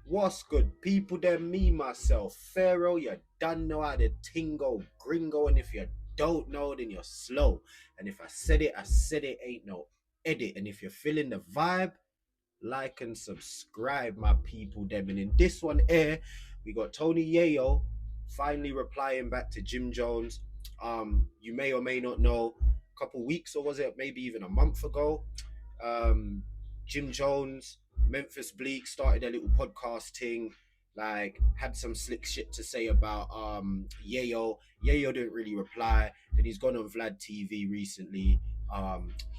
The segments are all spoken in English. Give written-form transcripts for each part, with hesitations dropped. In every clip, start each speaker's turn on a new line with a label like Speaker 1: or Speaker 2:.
Speaker 1: What's good, people? Them, me, myself, Pharaoh. You done know how the tingo gringo, and if you don't know, then you're slow. And if I said it, ain't no edit. And if you're feeling the vibe, like and subscribe, my people. Them, and in this one here, we got Tony Yayo finally replying back to Jim Jones. You may or may not know, a couple weeks or was it maybe even a month ago, um, Jim Jones, Memphis Bleak started a little podcast thing, like had some slick shit to say about Yayo. Yayo didn't really reply. Then he's gone on Vlad TV recently.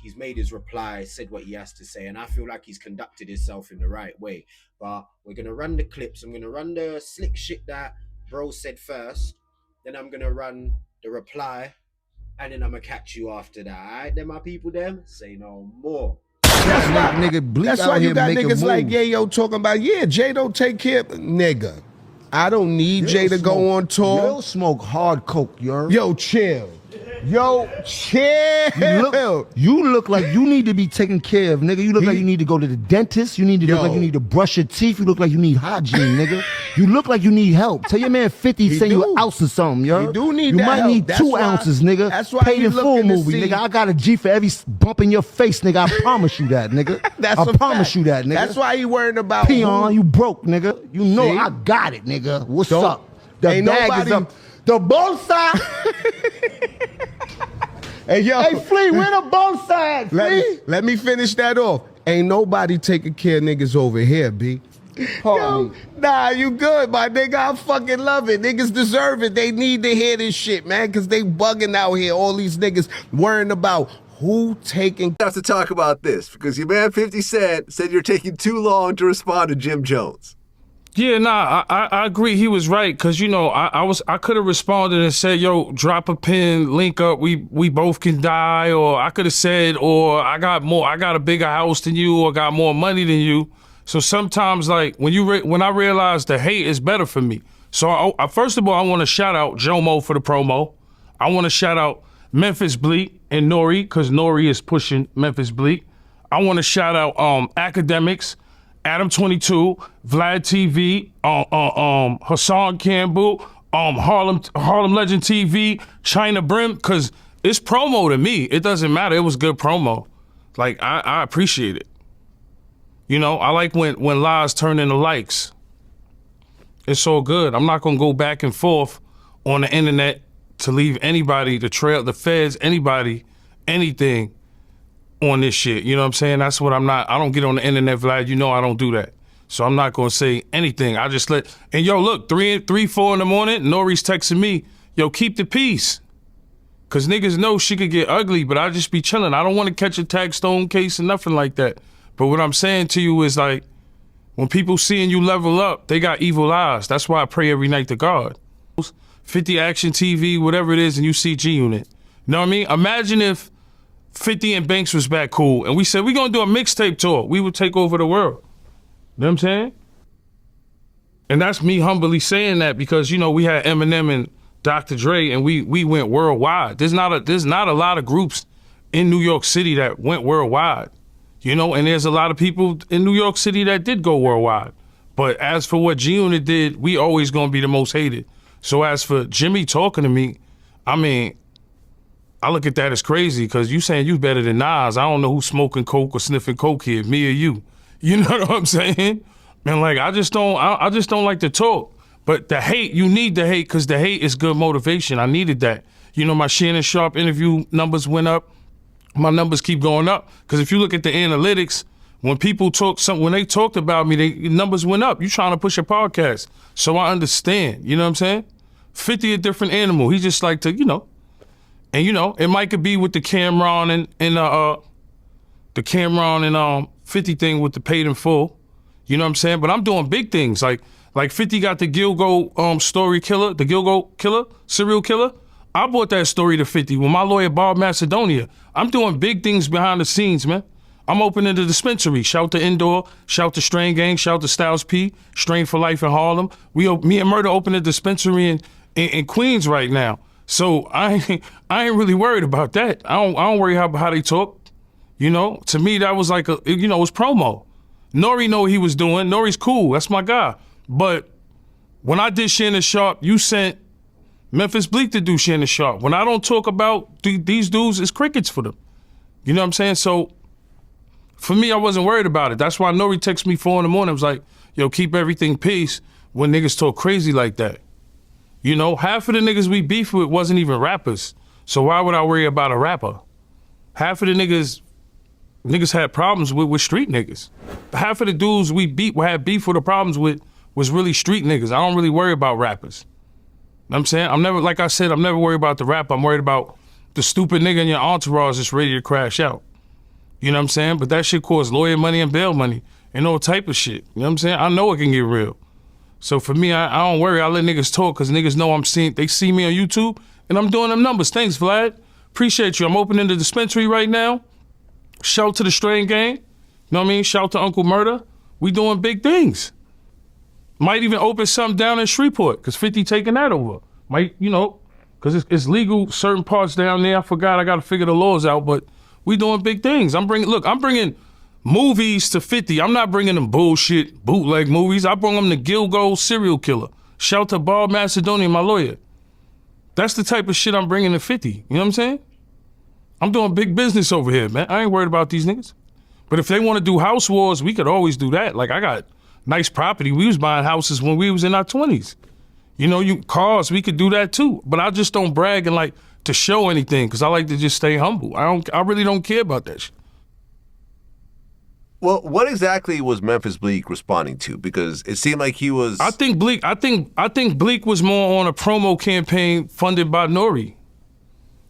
Speaker 1: He's made his reply, said what he has to say, and I feel like he's conducted himself in the right way. But we're gonna run the clips. I'm gonna run the slick shit that bro said first, then I'm gonna run the reply, and then I'm gonna catch you after that. All right, then my people, them say no more.
Speaker 2: That's why you got niggas like Yayo talking about, yeah, Jay don't take care of nigga. I don't need Jay to go on tour.
Speaker 3: Yo smoke hard coke,
Speaker 2: Yo, chill. Yo, chill.
Speaker 3: You look like you need to be taken care of, nigga. You look like you need to go to the dentist. You need to look like you need to brush your teeth. You look like you need hygiene, nigga. You look like you need help. Tell your man 50 saying you an ounce or something, yo.
Speaker 2: You do need
Speaker 3: You
Speaker 2: that
Speaker 3: might
Speaker 2: help.
Speaker 3: need
Speaker 2: That's
Speaker 3: 2
Speaker 2: why-
Speaker 3: ounces, nigga.
Speaker 2: that's why
Speaker 3: Paid
Speaker 2: you
Speaker 3: in full
Speaker 2: looking to
Speaker 3: movie,
Speaker 2: see-
Speaker 3: nigga. I got a G for every bump in your face, nigga. I promise you that, nigga.
Speaker 2: That's
Speaker 3: I
Speaker 2: a
Speaker 3: promise
Speaker 2: fact.
Speaker 3: you that, nigga.
Speaker 2: That's why he worrying about
Speaker 3: Peon, you broke, nigga. You know
Speaker 2: See?
Speaker 3: I got it, nigga. What's
Speaker 2: Don't-
Speaker 3: up? The
Speaker 2: ain't
Speaker 3: bag
Speaker 2: nobody-
Speaker 3: is up. The bolsa.
Speaker 2: Hey, yo.
Speaker 3: Hey, Flea, where the bolsa at, Flea?
Speaker 2: Let me finish that off. Ain't nobody taking care of niggas over here, B. Yo, nah, you good, my nigga. I fucking love it. Niggas deserve it. They need to hear this shit, man, because they bugging out here. All these niggas worrying about who taking.
Speaker 4: Have to talk about this because your man 50 Cent said you're taking too long to respond to Jim Jones.
Speaker 5: Yeah, nah, I agree. He was right because I could have responded and said, "Yo, drop a pin, link up. We both can die." Or I could have said, "Or I got a bigger house than you, or got more money than you." So sometimes, like when I realize the hate is better for me. So first of all, I want to shout out Jomo for the promo. I want to shout out Memphis Bleak and Nori because Nori is pushing Memphis Bleak. I want to shout out Academics. Adam 22, Vlad TV, Hassan Campbell, Harlem Legend TV, China Brim, because it's promo to me. It doesn't matter. It was good promo. Like, I appreciate it. You know, I like when lies turn into likes. It's all good. I'm not going to go back and forth on the internet to leave anybody, the feds, anybody, anything on this shit. You know what I'm saying? That's what I'm not. I don't get on the internet, Vlad. You know I don't do that. So I'm not going to say anything. I just and yo, look, 3, 4 in the morning, Nori's texting me, yo, keep the peace. Because niggas know she could get ugly, but I just be chilling. I don't want to catch a tag stone case or nothing like that. But what I'm saying to you is like, when people seeing you level up, they got evil eyes. That's why I pray every night to God. 50 Action TV, whatever it is, and you see G-Unit. You know what I mean? Imagine if 50 and Banks was back cool, and we said, we're going to do a mixtape tour. We would take over the world. You know what I'm saying? And that's me humbly saying that because, you know, we had Eminem and Dr. Dre, and we went worldwide. There's not a lot of groups in New York City that went worldwide, you know, and there's a lot of people in New York City that did go worldwide. But as for what G-Unit did, we always going to be the most hated. So as for Jimmy talking to me, I mean, I look at that as crazy because you saying you better than Nas. I don't know who's smoking coke or sniffing coke here, me or you. You know what I'm saying? Man, like I just don't like to talk. But the hate, you need the hate because the hate is good motivation. I needed that. You know, my Shannon Sharp interview numbers went up. My numbers keep going up because if you look at the analytics, when people when they talked about me, the numbers went up. You trying to push a podcast, so I understand. You know what I'm saying? 50 a different animal. He just like to, you know. And you know, it might could be with the Cameron and the Cameron and 50 thing with the paid in full. You know what I'm saying? But I'm doing big things. Like 50 got the Gilgo story killer, the Gilgo killer, serial killer. I brought that story to 50 with my lawyer Bob Macedonia. I'm doing big things behind the scenes, man. I'm opening the dispensary. Shout to Indoor, shout to Strain Gang, shout to Styles P, Strain for Life in Harlem. Me and Murder opened a dispensary in Queens right now. So I ain't really worried about that. I don't worry how they talk. You know, to me that was like it was promo. Nori know what he was doing. Nori's cool. That's my guy. But when I did Shannon Sharp, you sent Memphis Bleak to do Shannon Sharp. When I don't talk about these dudes, it's crickets for them. You know what I'm saying? So for me, I wasn't worried about it. That's why Nori texted me 4 in the morning. I was like, yo, keep everything peace when niggas talk crazy like that. You know, half of the niggas we beef with wasn't even rappers. So why would I worry about a rapper? Half of the niggas had problems with street niggas. Half of the dudes we had beef with or problems with was really street niggas. I don't really worry about rappers. You know what I'm saying? I'm never worried about the rap. I'm worried about the stupid nigga in your entourage that's ready to crash out. You know what I'm saying? But that shit costs lawyer money and bail money and all type of shit. You know what I'm saying? I know it can get real. So for me, I don't worry. I let niggas talk because niggas know they see me on YouTube and I'm doing them numbers. Thanks, Vlad. Appreciate you. I'm opening the dispensary right now. Shout to the Strain Gang. You know what I mean? Shout to Uncle Murder. We doing big things. Might even open something down in Shreveport because 50 taking that over. Might, you know, because it's legal certain parts down there. I forgot. I got to figure the laws out, but we doing big things. I'm bringing movies to 50. I'm not bringing them bullshit bootleg movies. I bring them the Gilgo serial killer. Shout to Bob Macedonian, my lawyer. That's the type of shit I'm bringing to 50. You know what I'm saying? I'm doing big business over here, man. I ain't worried about these niggas. But if they want to do house wars, we could always do that. Like, I got nice property. We was buying houses when we was in our 20s. You know, cars, we could do that too. But I just don't brag and like to show anything because I like to just stay humble. I really don't care about that shit.
Speaker 4: Well, what exactly was Memphis Bleak responding to? Because it seemed like he was.
Speaker 5: I think Bleak was more on a promo campaign funded by Nori.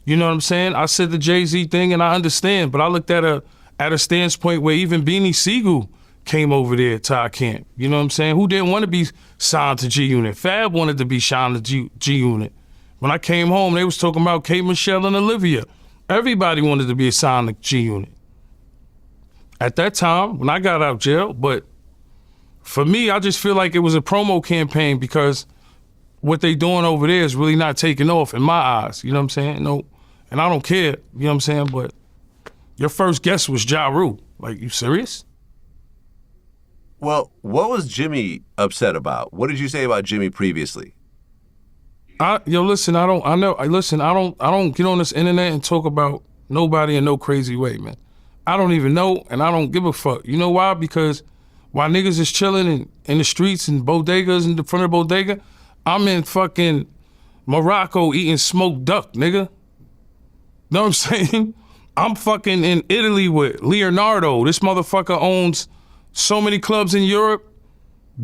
Speaker 5: You know what I'm saying? I said the Jay-Z thing, and I understand, but I looked at a standpoint where even Beanie Siegel came over there to our camp. You know what I'm saying? Who didn't want to be signed to G-Unit? Fab wanted to be signed to G-Unit. When I came home, they was talking about K. Michelle and Olivia. Everybody wanted to be assigned to G-Unit. At that time, when I got out of jail, but for me, I just feel like it was a promo campaign because what they doing over there is really not taking off in my eyes. You know what I'm saying? No, and I don't care. You know what I'm saying? But your first guest was Ja Rule. Like, you serious?
Speaker 4: Well, what was Jimmy upset about? What did you say about Jimmy previously?
Speaker 5: Listen, I don't get on this internet and talk about nobody in no crazy way, man. I don't even know, and I don't give a fuck. You know why? Because while niggas is chilling in the streets and bodegas in the front of the bodega, I'm in fucking Morocco eating smoked duck, nigga. Know what I'm saying? I'm fucking in Italy with Leonardo. This motherfucker owns so many clubs in Europe.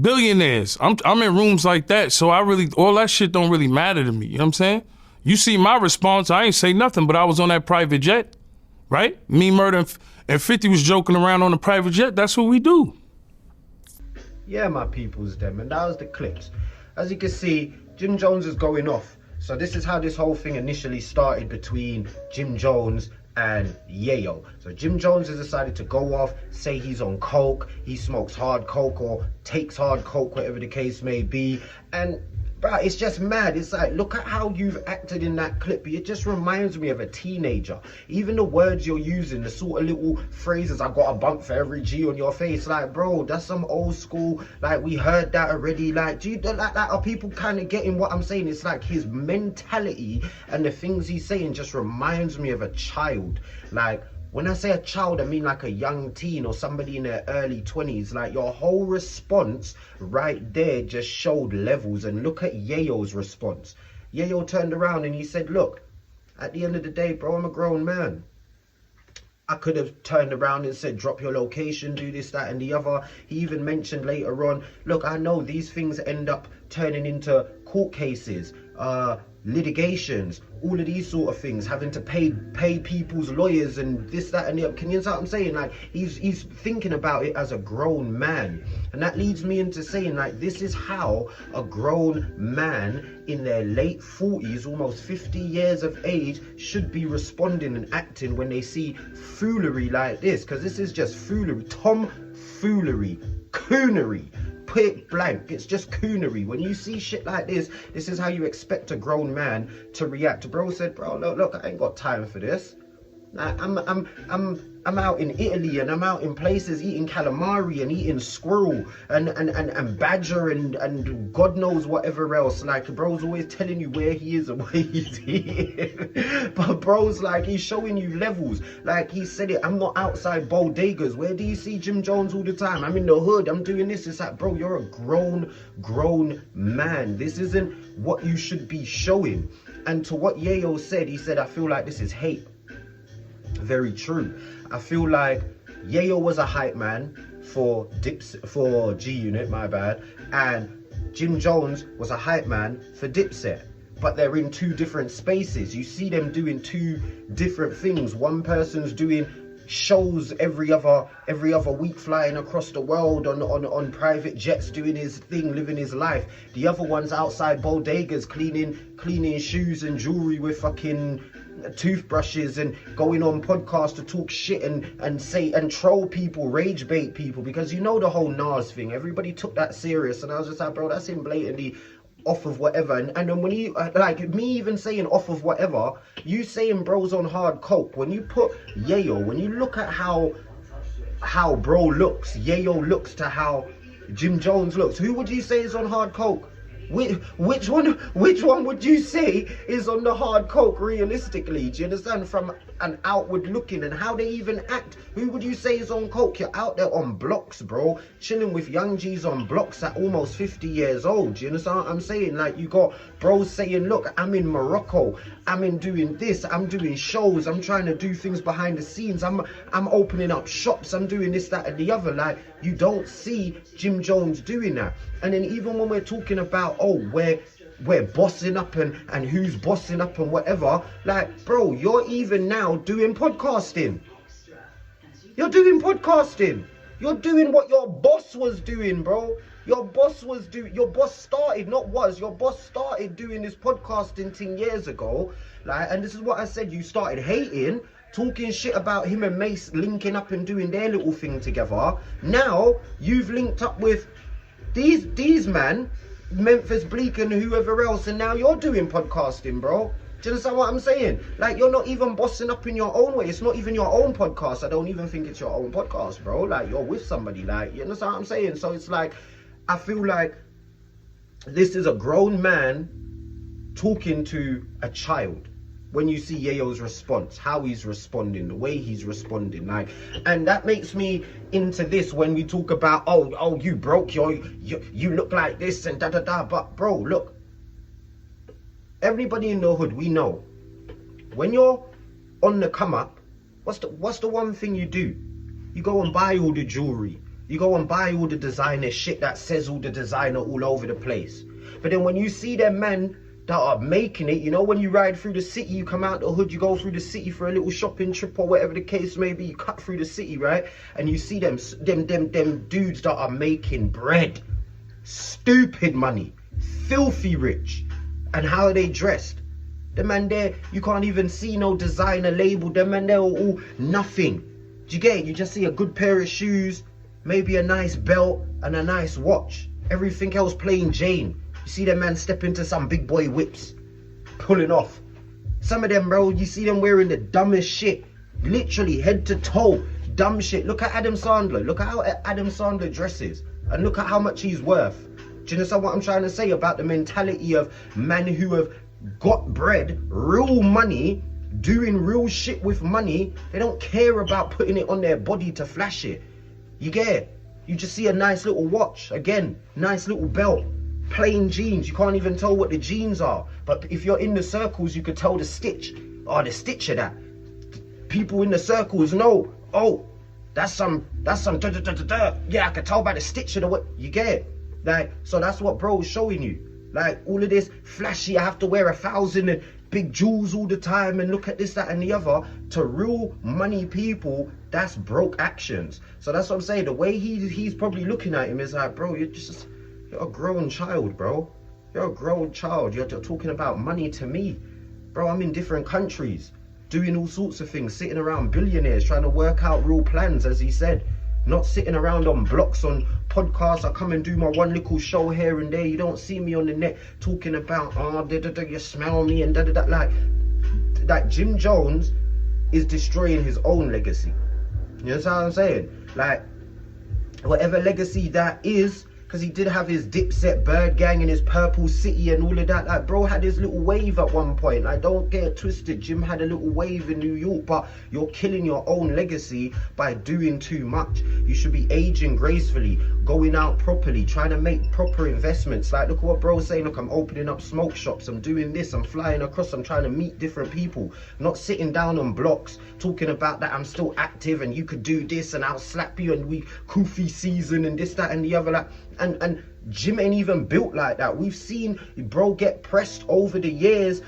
Speaker 5: Billionaires. I'm in rooms like that, so all that shit don't really matter to me. You know what I'm saying? You see my response, I ain't say nothing, but I was on that private jet, right? Me, Murder, and 50 was joking around on the private jet. That's what we do.
Speaker 1: Yeah, my people's them, and that was the clips. As you can see, Jim Jones is going off. So this is how this whole thing initially started between Jim Jones and Yayo. So Jim Jones has decided to go off, say he's on coke, he smokes hard coke or takes hard coke, whatever the case may be. And bro, it's just mad. It's like, look at how you've acted in that clip. It just reminds me of a teenager. Even the words you're using, the sort of little phrases, I got a bump for every G on your face. Like, bro, that's some old school, like, we heard that already. Like, do you like that? Are people kind of getting what I'm saying? It's like his mentality and the things he's saying just reminds me of a child. Like, when I say a child, I mean like a young teen or somebody in their early 20s. Like, your whole response right there just showed levels. And look at Yayo's response. Yayo turned around and he said, look, at the end of the day, bro, I'm a grown man. I could have turned around and said, drop your location, do this, that, and the other. He even mentioned later on, look, I know these things end up turning into court cases, litigations, all of these sort of things, having to pay people's lawyers and this, that, and the other. Can you understand what I'm saying? Like, he's thinking about it as a grown man. And that leads me into saying, like, this is how a grown man in their late 40s, almost 50 years of age, should be responding and acting when they see foolery like this. Because this is just foolery, tomfoolery, coonery. Put it blank, it's just coonery. When you see shit like this, this is how you expect a grown man to react. Bro said, bro, look, I ain't got time for this. I'm I'm out in Italy and I'm out in places eating calamari and eating squirrel and badger and God knows whatever else. Like, bro's always telling you where he is and where he's eating. But bro's like, he's showing you levels. Like he said it, I'm not outside bodegas. Where do you see Jim Jones all the time? I'm in the hood, I'm doing this. It's like, bro, you're a grown man. This isn't what you should be showing. And to what Yayo said, he said, I feel like this is hate. Very true. I feel like Yayo was a hype man for G Unit, my bad, and Jim Jones was a hype man for Dipset. But they're in two different spaces. You see them doing two different things. One person's doing shows every other week, flying across the world on private jets, doing his thing, living his life. The other one's outside bodegas cleaning shoes and jewelry with fucking toothbrushes and going on podcasts to talk shit and say and troll people, rage bait people, because you know the whole Nas thing, everybody took that serious, and I was just like, bro, that's him blatantly off of whatever. And then when you like me even saying off of whatever, you saying bro's on hard coke. When you put Yayo, when you look at how bro looks, Yayo looks to how Jim Jones looks, who would you say is on hard coke? Which one would you say is on the hard coke realistically? Do you understand? From an outward looking and how they even act, who would you say is on coke? You're out there on blocks, bro, chilling with young G's on blocks at almost 50 years old. Do you understand what I'm saying? Like, you got bros saying, look, I'm in Morocco, I'm in doing this, I'm doing shows, I'm trying to do things behind the scenes, I'm opening up shops, I'm doing this, that and the other. Like, you don't see Jim Jones doing that. And then even when we're talking about, oh, we're bossing up and who's bossing up and whatever, like, bro, you're even now doing podcasting. You're doing podcasting. You're doing what your boss was doing, bro. Your boss started doing this podcasting thing years ago. Like, and this is what I said, you started hating, talking shit about him and Mace linking up and doing their little thing together. Now you've linked up with these man, Memphis Bleak and whoever else, and now you're doing podcasting, bro. Do you understand what I'm saying? Like, you're not even bossing up in your own way. It's not even your own podcast. I don't even think it's your own podcast, bro. Like, you're with somebody. Like, you understand what I'm saying? So it's like, I feel like this is a grown man talking to a child. When you see Yayo's response, how he's responding, the way he's responding, like, and that makes me into this when we talk about, oh, you broke, you look like this and da. But bro, look, everybody in the hood, we know, when you're on the come up, what's the one thing you do? You go and buy all the jewelry. You go and buy all the designer shit that says all the designer all over the place. But then when you see them men that are making it, you know, when you ride through the city, you come out the hood, you go through the city for a little shopping trip or whatever the case may be, you cut through the city, right? And you see them dudes that are making bread, stupid money, filthy rich, and how are they dressed? The man there, you can't even see no designer label. The man there all nothing. Do you get it? You just see a good pair of shoes, maybe a nice belt and a nice watch. Everything else plain Jane. You see them man step into some big boy whips, pulling off. Some of them, bro, you see them wearing the dumbest shit, literally head to toe, dumb shit. Look at Adam Sandler. Look at how Adam Sandler dresses, and look at how much he's worth. Do you understand what I'm trying to say about the mentality of men who have got bread, real money, doing real shit with money? They don't care about putting it on their body to flash it. You get it? You just see a nice little watch, again, nice little belt. Plain jeans, you can't even tell what the jeans are, but if you're in the circles, you could tell the stitch, the stitch of that. People in the circles know, oh, that's some da. Yeah, I can tell by the stitch of the what. You get it? Like, so that's what bro's showing you. Like, all of this flashy, I have to wear 1,000 and big jewels all the time and look at this, that and the other. To real money people, that's broke actions. So that's what I'm saying. The way he's probably looking at him is like, bro, you're a grown child, bro. You're a grown child. You're talking about money to me. Bro, I'm in different countries, doing all sorts of things, sitting around billionaires, trying to work out real plans, as he said. Not sitting around on blocks, on podcasts. I come and do my one little show here and there. You don't see me on the net talking about, you smell me and da. Like Jim Jones is destroying his own legacy.
Speaker 6: You know what I'm saying? Like, whatever legacy that is, because he did have his Dipset Bird Gang and his Purple City and all of that. Like, bro had his little wave at one point. Like, don't get it twisted. Jim had a little wave in New York, but you're killing your own legacy by doing too much. You should be aging gracefully, going out properly, trying to make proper investments. Like, look at what bro's saying. Look, I'm opening up smoke shops. I'm doing this. I'm flying across. I'm trying to meet different people. Not sitting down on blocks talking about that I'm still active and you could do this and I'll slap you and we Kofi season and this, that and the other. Like, and Jim ain't even built like that. We've seen bro get pressed over the years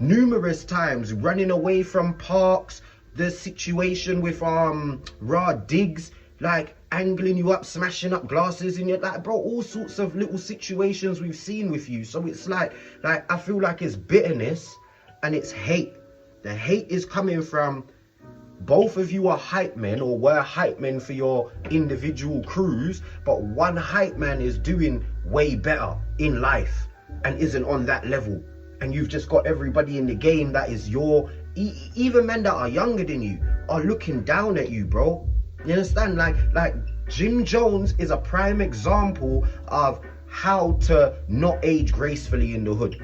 Speaker 6: numerous times, running away from parks, the situation with Raw Diggs, like angling you up, smashing up glasses in your, like, bro, all sorts of little situations we've seen with you. So it's like I feel like it's bitterness and it's hate. The hate is coming from both of you are hype men or were hype men for your individual crews, but one hype man is doing way better in life and isn't on that level. And you've just got everybody in the game that is even men that are younger than you are looking down at you, bro. You understand? Like Jim Jones is a prime example of how to not age gracefully in the hood.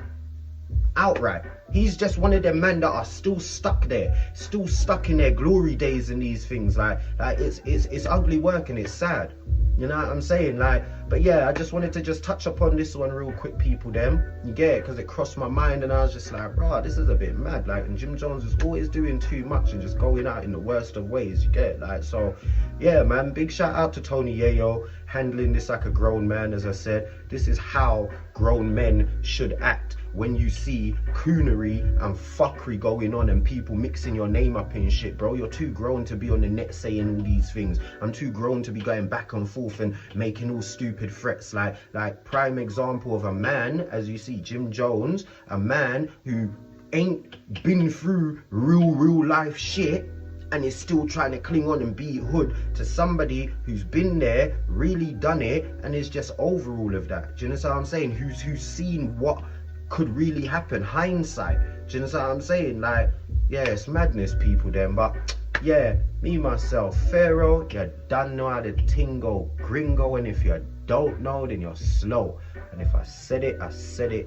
Speaker 6: Outright. He's just one of them men that are still stuck there, still stuck in their glory days and these things. Like it's ugly work and it's sad. You know what I'm saying? Like, but yeah, I just wanted to just touch upon this one real quick, people. You get it? Because it crossed my mind and I was just like, bro, this is a bit mad. Like, and Jim Jones is always doing too much and just going out in the worst of ways. You get it? Like, so yeah, man. Big shout out to Tony Yayo, handling this like a grown man. As I said, this is how grown men should act. When you see coonery and fuckery going on and people mixing your name up in shit, bro, you're too grown to be on the net saying all these things. I'm too grown to be going back and forth and making all stupid threats. Like prime example of a man, as you see, Jim Jones, a man who ain't been through real life shit and is still trying to cling on and be hood to somebody who's been there, really done it, and is just over all of that. Do you know what I'm saying? Who's seen what could really happen, hindsight. Do you know what I'm saying? Like, yeah, it's madness, people then. But yeah, me myself, Pharaoh, you don't know how the tingo gringo, and if you don't know, then you're slow. And if I said it,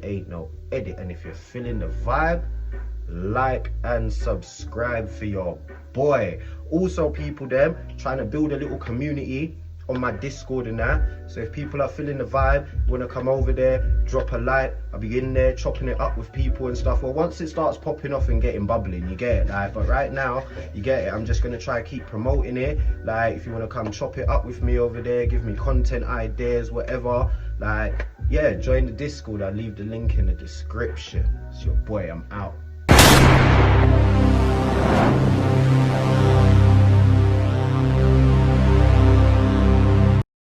Speaker 6: ain't no edit. And if you're feeling the vibe, like and subscribe for your boy. Also, people them trying to build a little community on my Discord and that. So if people are feeling the vibe, want to come over there, drop a like, I'll be in there chopping it up with people and stuff. Well, once it starts popping off and getting bubbling, you get it. Like, but right now, you get it. I'm just gonna try keep promoting it. Like, if you want to come chop it up with me over there, give me content ideas, whatever. Like, yeah, join the Discord. I'll leave the link in the description. It's your boy. I'm out.